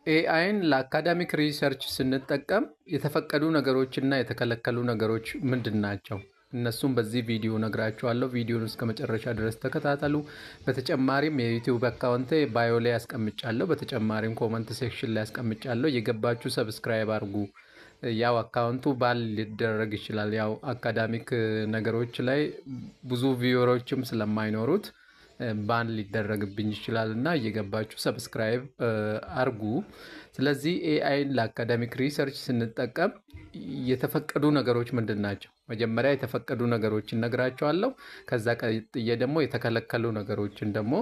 ኤአይን ለአካዳሚክ ሪሰርች ስንጠቀም የተፈቀዱ ነገሮችና የተከለከሉ ነገሮች ምንድን ናቸው? እነሱም በዚህ ቪዲዮ ነግራችኋለሁ። ቪዲዮን እስከ መጨረሻ ድረስ ተከታተሉ። በተጨማሪም የዩቲዩብ አካውንቴ ባዮ ላይ ያስቀምጫለሁ። በተጨማሪም ኮመንት ሴክሽን ላይ ያስቀምጫለሁ። የገባችሁ ሰብስክራይብ አድርጉ። ያው አካውንቱ ባል ሊደረግ ይችላል። ያው አካዳሚክ ነገሮች ላይ ብዙ ቪወሮችም ስለማይኖሩት ባን ሊደረግብኝ ይችላል እና እየገባችሁ ሰብስክራይብ አርጉ። ስለዚህ ኤአይን ለአካዳሚክ ሪሰርች ስንጠቀም የተፈቀዱ ነገሮች ምንድን ናቸው? መጀመሪያ የተፈቀዱ ነገሮችን ነግራቸዋለሁ። ከዛ ቀጥዬ ደግሞ የተከለከሉ ነገሮችን ደግሞ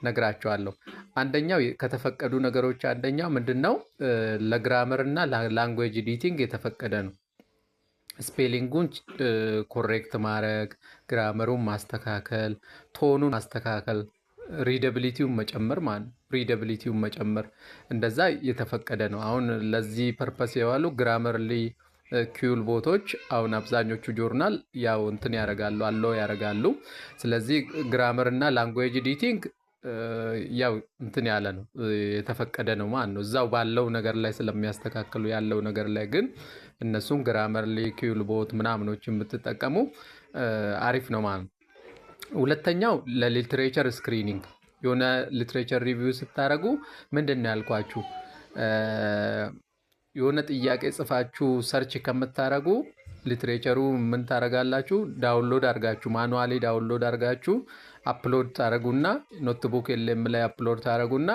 ነግራቸዋለሁ። አንደኛው ከተፈቀዱ ነገሮች አንደኛው ምንድን ነው? ለግራመር እና ላንጉዌጅ ኤዲቲንግ የተፈቀደ ነው። ስፔሊንጉን ኮሬክት ማድረግ፣ ግራመሩን ማስተካከል፣ ቶኑን ማስተካከል፣ ሪደብሊቲውን መጨመር ማለት ሪደብሊቲውን መጨመር እንደዛ የተፈቀደ ነው። አሁን ለዚህ ፐርፐስ የዋሉ ግራመርሊ ኪውል ቦቶች አሁን አብዛኞቹ ጆርናል ያው እንትን ያደርጋሉ አለው ያደርጋሉ። ስለዚህ ግራመር እና ላንጉዌጅ ኤዲቲንግ ያው እንትን ያለ ነው የተፈቀደ ነው ማለት ነው። እዛው ባለው ነገር ላይ ስለሚያስተካክሉ ያለው ነገር ላይ ግን እነሱም ግራመርሊ ኪውል ቦት ምናምኖችን ብትጠቀሙ አሪፍ ነው ማለት ነው። ሁለተኛው ለሊትሬቸር ስክሪኒንግ የሆነ ሊትሬቸር ሪቪው ስታደርጉ ምንድን ነው ያልኳችሁ? የሆነ ጥያቄ ጽፋችሁ ሰርች ከምታደርጉ ሊትሬቸሩ ምን ታደርጋላችሁ? ዳውንሎድ አድርጋችሁ ማኑዋሊ ዳውንሎድ አድርጋችሁ አፕሎድ ታደርጉና ኖትቡክ ኤልኤም ላይ አፕሎድ ታደርጉና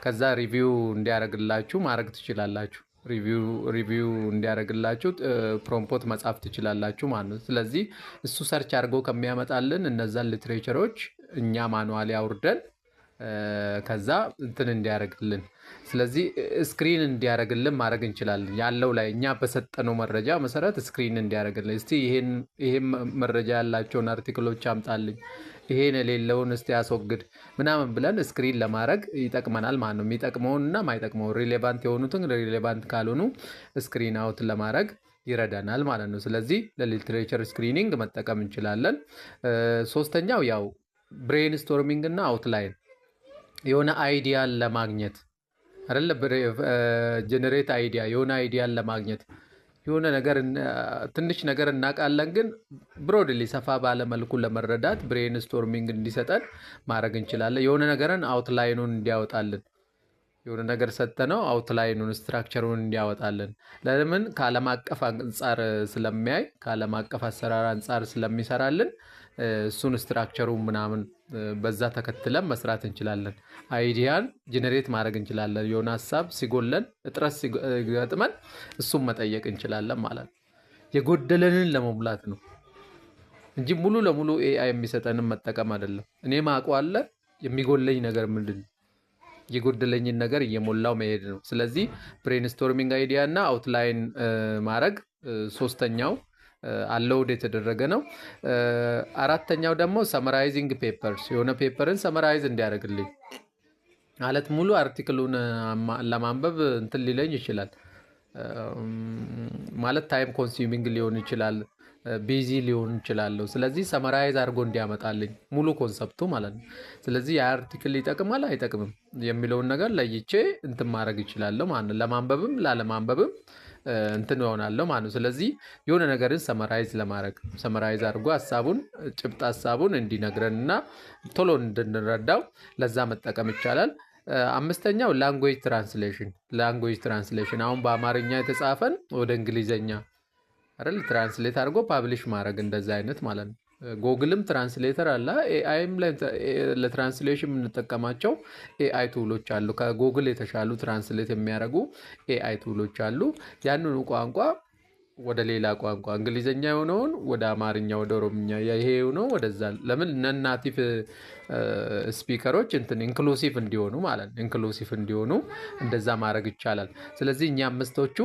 ከዛ ሪቪው እንዲያደርግላችሁ ማድረግ ትችላላችሁ። ሪቪው እንዲያደርግላችሁ ፕሮምፖት መጻፍ ትችላላችሁ ማለት ነው። ስለዚህ እሱ ሰርች አድርጎ ከሚያመጣልን እነዛን ሊትሬቸሮች እኛ ማኑዋሊ አውርደን ከዛ እንትን እንዲያደርግልን ስለዚህ ስክሪን እንዲያደርግልን ማድረግ እንችላለን። ያለው ላይ እኛ በሰጠነው መረጃ መሰረት ስክሪን እንዲያደርግልን እስቲ ይሄን መረጃ ያላቸውን አርቲክሎች አምጣልኝ፣ ይሄን የሌለውን እስቲ ያስወግድ ምናምን ብለን ስክሪን ለማድረግ ይጠቅመናል ማለት ነው። የሚጠቅመውንና ማይጠቅመውን ሪሌቫንት የሆኑትን ሪሌቫንት ካልሆኑ ስክሪን አውት ለማድረግ ይረዳናል ማለት ነው። ስለዚህ ለሊትሬቸር ስክሪኒንግ መጠቀም እንችላለን። ሶስተኛው ያው ብሬን ስቶርሚንግ እና አውትላይን የሆነ አይዲያን ለማግኘት አይደለ? ጀነሬት አይዲያ የሆነ አይዲያን ለማግኘት የሆነ ነገር ትንሽ ነገር እናውቃለን፣ ግን ብሮድሊ ሰፋ ባለ መልኩ ለመረዳት ብሬን ስቶርሚንግ እንዲሰጠን ማድረግ እንችላለን። የሆነ ነገርን አውትላይኑን እንዲያወጣልን የሆነ ነገር ሰጠነው አውትላይኑን ስትራክቸሩን እንዲያወጣልን። ለምን? ከዓለም አቀፍ አንጻር ስለሚያይ ከዓለም አቀፍ አሰራር አንጻር ስለሚሰራልን እሱን ስትራክቸሩ ምናምን በዛ ተከትለን መስራት እንችላለን። አይዲያን ጀነሬት ማድረግ እንችላለን። የሆነ ሀሳብ ሲጎለን እጥረት ሲገጥመን እሱን መጠየቅ እንችላለን ማለት ነው። የጎደለንን ለመሙላት ነው እንጂ ሙሉ ለሙሉ ኤአይ የሚሰጠንን መጠቀም አይደለም። እኔ ማውቀው አለ የሚጎለኝ ነገር ምንድን ነው? የጎደለኝን ነገር እየሞላው መሄድ ነው። ስለዚህ ብሬንስቶርሚንግ አይዲያ እና አውትላይን ማድረግ ሶስተኛው አለውድ የተደረገ ነው። አራተኛው ደግሞ ሰመራይዚንግ ፔፐርስ የሆነ ፔፐርን ሰመራይዝ እንዲያደርግልኝ ማለት ሙሉ አርቲክሉን ለማንበብ እንትን ሊለኝ ይችላል ማለት ታይም ኮንሱሚንግ ሊሆን ይችላል፣ ቢዚ ሊሆን ይችላለሁ። ስለዚህ ሰመራይዝ አድርጎ እንዲያመጣልኝ ሙሉ ኮንሰፕቱ ማለት ነው። ስለዚህ የአርቲክል ይጠቅማል አይጠቅምም የሚለውን ነገር ለይቼ እንትን ማድረግ ይችላለሁ ማለት ነው። ለማንበብም ላለማንበብም እንትን ይሆናለሁ ማለት ነው። ስለዚህ የሆነ ነገርን ሰመራይዝ ለማድረግ ሰመራይዝ አድርጎ ጭብጥ ሀሳቡን እንዲነግረን እና ቶሎ እንድንረዳው ለዛ መጠቀም ይቻላል። አምስተኛው ላንጉዌጅ ትራንስሌሽን አሁን በአማርኛ የተጻፈን ወደ እንግሊዘኛ አይደል ትራንስሌት አድርጎ ፓብሊሽ ማድረግ እንደዛ አይነት ማለት ነው። ጎግልም ትራንስሌተር አለ። ኤአይም ለትራንስሌሽን የምንጠቀማቸው ኤአይ ቱሎች አሉ። ከጎግል የተሻሉ ትራንስሌት የሚያደርጉ ኤአይ ቱሎች አሉ። ያንኑ ቋንቋ ወደ ሌላ ቋንቋ እንግሊዘኛ የሆነውን ወደ አማርኛ፣ ወደ ኦሮምኛ፣ ይሄ የሆነው ወደዛ ለምን ነናቲቭ ስፒከሮች እንትን ኢንክሉሲቭ እንዲሆኑ ማለት ነው። ኢንክሉሲቭ እንዲሆኑ እንደዛ ማድረግ ይቻላል። ስለዚህ እኛ አምስቶቹ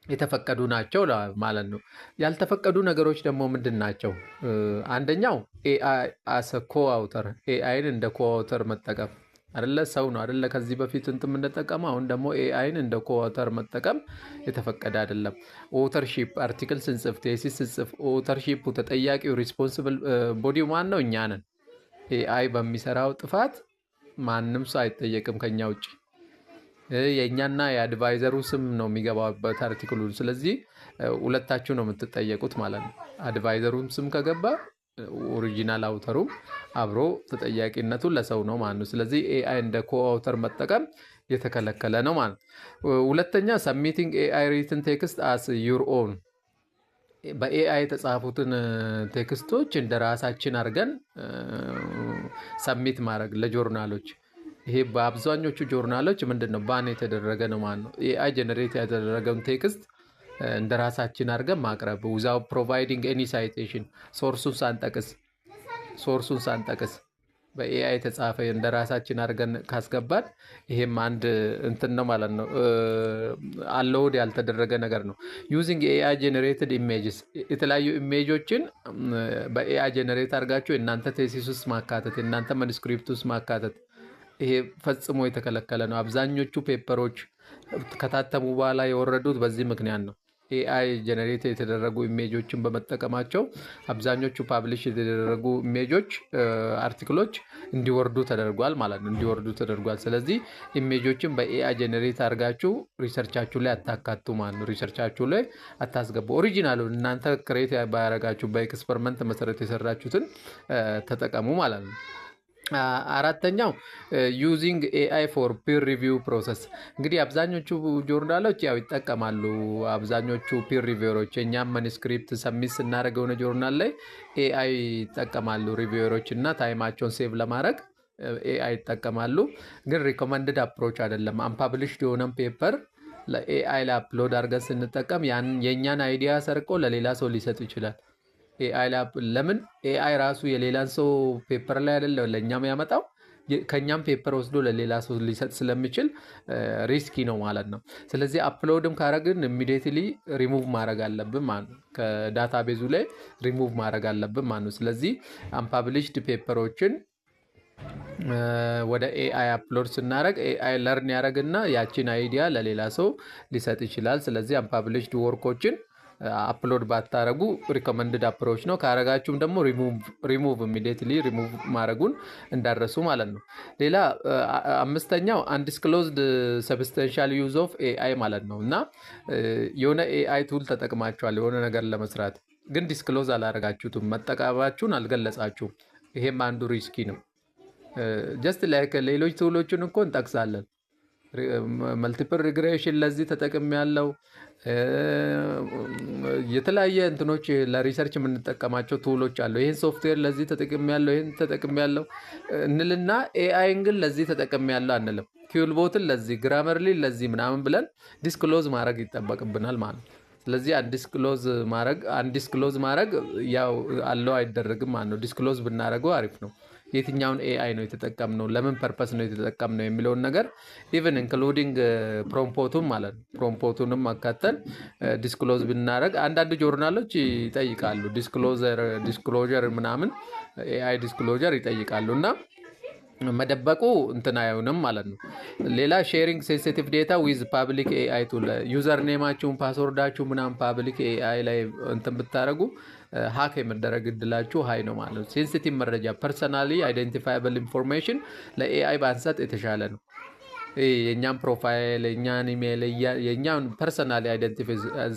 የተፈቀዱ ናቸው ማለት ነው። ያልተፈቀዱ ነገሮች ደግሞ ምንድን ናቸው? አንደኛው ኤአይ አስ ኮአውተር ኤአይን እንደ ኮአውተር መጠቀም አይደለ? ሰው ነው አይደለ? ከዚህ በፊት እንትን የምንጠቀመው አሁን ደግሞ ኤአይን እንደ ኮአውተር መጠቀም የተፈቀደ አይደለም። ኦተርሺፕ አርቲክል ስንጽፍ፣ ቴሲስ ስንጽፍ ኦተርሺፑ ተጠያቂው ሪስፖንሲብል ቦዲው ማን ነው? እኛ ነን። ኤአይ በሚሰራው ጥፋት ማንም ሰው አይጠየቅም ከኛ ውጭ። የእኛና የአድቫይዘሩ ስም ነው የሚገባበት አርቲክሉ። ስለዚህ ሁለታችሁ ነው የምትጠየቁት ማለት ነው። አድቫይዘሩም ስም ከገባ ኦሪጂናል አውተሩም አብሮ ተጠያቂነቱን ለሰው ነው ማለት ነው። ስለዚህ ኤአይ እንደ ኮአውተር መጠቀም የተከለከለ ነው ማለት ነው። ሁለተኛ ሰብሚቲንግ ኤአይ ሪትን ቴክስት አስ ዩር ኦን፣ በኤአይ የተጻፉትን ቴክስቶች እንደ ራሳችን አድርገን ሰብሚት ማድረግ ለጆርናሎች። ይሄ በአብዛኞቹ ጆርናሎች ምንድን ነው ባን የተደረገ ነው ማለት ነው። ኤአይ ጀነሬት ያደረገውን ቴክስት እንደ ራሳችን አድርገን ማቅረብ ዊዛውት ፕሮቫይዲንግ ኤኒ ሳይቴሽን፣ ሶርሱን ሳንጠቅስ በኤአይ የተጻፈ እንደ ራሳችን አድርገን ካስገባን ይሄም አንድ እንትን ነው ማለት ነው። አለውድ ያልተደረገ ነገር ነው። ዩዚንግ ኤአይ ጀነሬትድ ኢሜጅስ፣ የተለያዩ ኢሜጆችን በኤአይ ጀነሬት አድርጋችሁ እናንተ ቴሲስ ውስጥ ማካተት፣ እናንተ ማኑስክሪፕት ውስጥ ማካተት ይሄ ፈጽሞ የተከለከለ ነው። አብዛኞቹ ፔፐሮች ከታተሙ በኋላ የወረዱት በዚህ ምክንያት ነው። ኤአይ ጀነሬት የተደረጉ ኢሜጆችን በመጠቀማቸው አብዛኞቹ ፓብሊሽ የተደረጉ ኢሜጆች አርቲክሎች እንዲወርዱ ተደርጓል ማለት ነው። እንዲወርዱ ተደርጓል። ስለዚህ ኢሜጆችን በኤአይ ጀነሬት አድርጋችሁ ሪሰርቻችሁ ላይ አታካቱ ማለት ነው። ሪሰርቻችሁ ላይ አታስገቡ። ኦሪጂናሉ እናንተ ክሬት ባያረጋችሁ በኤክስፐሪመንት መሰረት የሰራችሁትን ተጠቀሙ ማለት ነው። አራተኛው ዩዚንግ ኤአይ ፎር ፒር ሪቪው ፕሮሰስ። እንግዲህ አብዛኞቹ ጆርናሎች ያው ይጠቀማሉ። አብዛኞቹ ፒር ሪቪወሮች የእኛም ማኑስክሪፕት ሰሚት ስናደርግ የሆነ ጆርናል ላይ ኤአይ ይጠቀማሉ። ሪቪወሮች እና ታይማቸውን ሴቭ ለማድረግ ኤአይ ይጠቀማሉ። ግን ሪኮመንድድ አፕሮች አይደለም። አንፓብሊሽድ የሆነም ፔፐር ለኤአይ ላይ አፕሎድ አድርገን ስንጠቀም የእኛን አይዲያ ሰርቆ ለሌላ ሰው ሊሰጥ ይችላል። ኤአይ ለምን ኤአይ ራሱ የሌላን ሰው ፔፐር ላይ አይደለም ለእኛም ያመጣው ከኛም ፔፐር ወስዶ ለሌላ ሰው ሊሰጥ ስለሚችል ሪስኪ ነው ማለት ነው። ስለዚህ አፕሎድም ካረግን ኢሚዲየትሊ ሪሙቭ ማድረግ አለብን ማለት ነው። ከዳታቤዙ ላይ ሪሙቭ ማድረግ አለብን ማለት ነው። ስለዚህ አንፓብሊሽድ ፔፐሮችን ወደ ኤአይ አፕሎድ ስናደርግ ኤአይ ለርን ያደርግና ያቺን አይዲያ ለሌላ ሰው ሊሰጥ ይችላል። ስለዚህ አንፓብሊሽድ ወርኮችን አፕሎድ ባታረጉ ሪኮመንድድ አፕሮች ነው። ካረጋችሁም ደግሞ ሪሙቭ ኢሚዲየትሊ ሪሙቭ ማድረጉን እንዳረሱ ማለት ነው። ሌላ አምስተኛው አንዲስክሎዝድ ሰብስታንሻል ዩዝ ኦፍ ኤአይ ማለት ነው። እና የሆነ ኤአይ ቱል ተጠቅማችኋል የሆነ ነገር ለመስራት ግን ዲስክሎዝ አላረጋችሁትም፣ መጠቀማችሁን አልገለጻችሁም። ይሄም አንዱ ሪስኪ ነው። ጀስት ላይክ ሌሎች ቱሎችን እኮ እንጠቅሳለን። መልቲፕል ሪግሬሽን ለዚህ ተጠቅም ያለው የተለያየ እንትኖች ለሪሰርች የምንጠቀማቸው ቱሎች አሉ። ይህን ሶፍትዌር ለዚህ ተጠቅም ያለው ይህን ተጠቅም ያለው እንልና ኤአይን ግን ለዚህ ተጠቅም ያለው አንልም። ኪውልቦትን ለዚህ ግራመርሊ ለዚህ ምናምን ብለን ዲስክሎዝ ማድረግ ይጠበቅብናል ማለት ነው። ስለዚህ አንዲስክሎዝ ማድረግ ያው አለው አይደረግም ማለት ነው። ዲስክሎዝ ብናደርገው አሪፍ ነው። የትኛውን ኤአይ ነው የተጠቀምነው፣ ለምን ፐርፐስ ነው የተጠቀምነው የሚለውን ነገር ኢቨን ኢንክሉዲንግ ፕሮምፖቱን ማለት ነው። ፕሮምፖቱንም አካተን ዲስክሎዝ ብናደርግ አንዳንድ ጆርናሎች ይጠይቃሉ ዲስክሎዥር ምናምን ኤአይ ዲስክሎዥር ይጠይቃሉ እና መደበቁ እንትን አይሆንም ማለት ነው። ሌላ ሼሪንግ ሴንሲቲቭ ዴታ ዊዝ ፓብሊክ ኤአይ ቱል፣ ዩዘር ኔማችሁን ፓስወርዳችሁ ምናምን ፓብሊክ ኤአይ ላይ እንትን ብታደረጉ ሀክ የመደረግ እድላችሁ ሀይ ነው ማለት ነው። ሴንሲቲቭ መረጃ ፐርሰናሊ አይደንቲፋይብል ኢንፎርሜሽን ለኤአይ ባንሰጥ የተሻለ ነው። የእኛም ፕሮፋይል የእኛን ኢሜይል የእኛን ፐርሰናሊ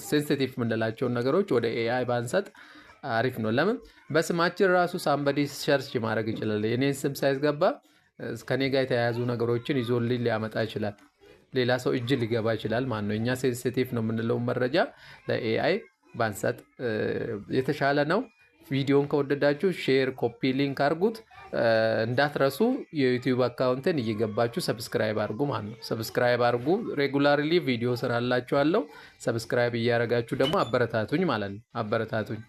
ሴንሲቲቭ የምንላቸውን ነገሮች ወደ ኤአይ ባንሰጥ አሪፍ ነው። ለምን በስማችን ራሱ ሳምበዲ ሰርች ማድረግ ይችላል። የኔን ስም ሳይገባ ከኔ ጋር የተያያዙ ነገሮችን ይዞልኝ ሊያመጣ ይችላል። ሌላ ሰው እጅ ሊገባ ይችላል ማለት ነው። እኛ ሴንሲቲቭ ነው የምንለውን መረጃ ለኤአይ ባንሰጥ የተሻለ ነው። ቪዲዮን ከወደዳችሁ ሼር፣ ኮፒ ሊንክ አድርጉት። እንዳትረሱ የዩቲዩብ አካውንትን እየገባችሁ ሰብስክራይብ አድርጉ ማለት ነው። ሰብስክራይብ አድርጉ። ሬጉላርሊ ቪዲዮ ስራላችኋለሁ። ሰብስክራይብ እያደረጋችሁ ደግሞ አበረታቱኝ ማለት ነው። አበረታቱኝ።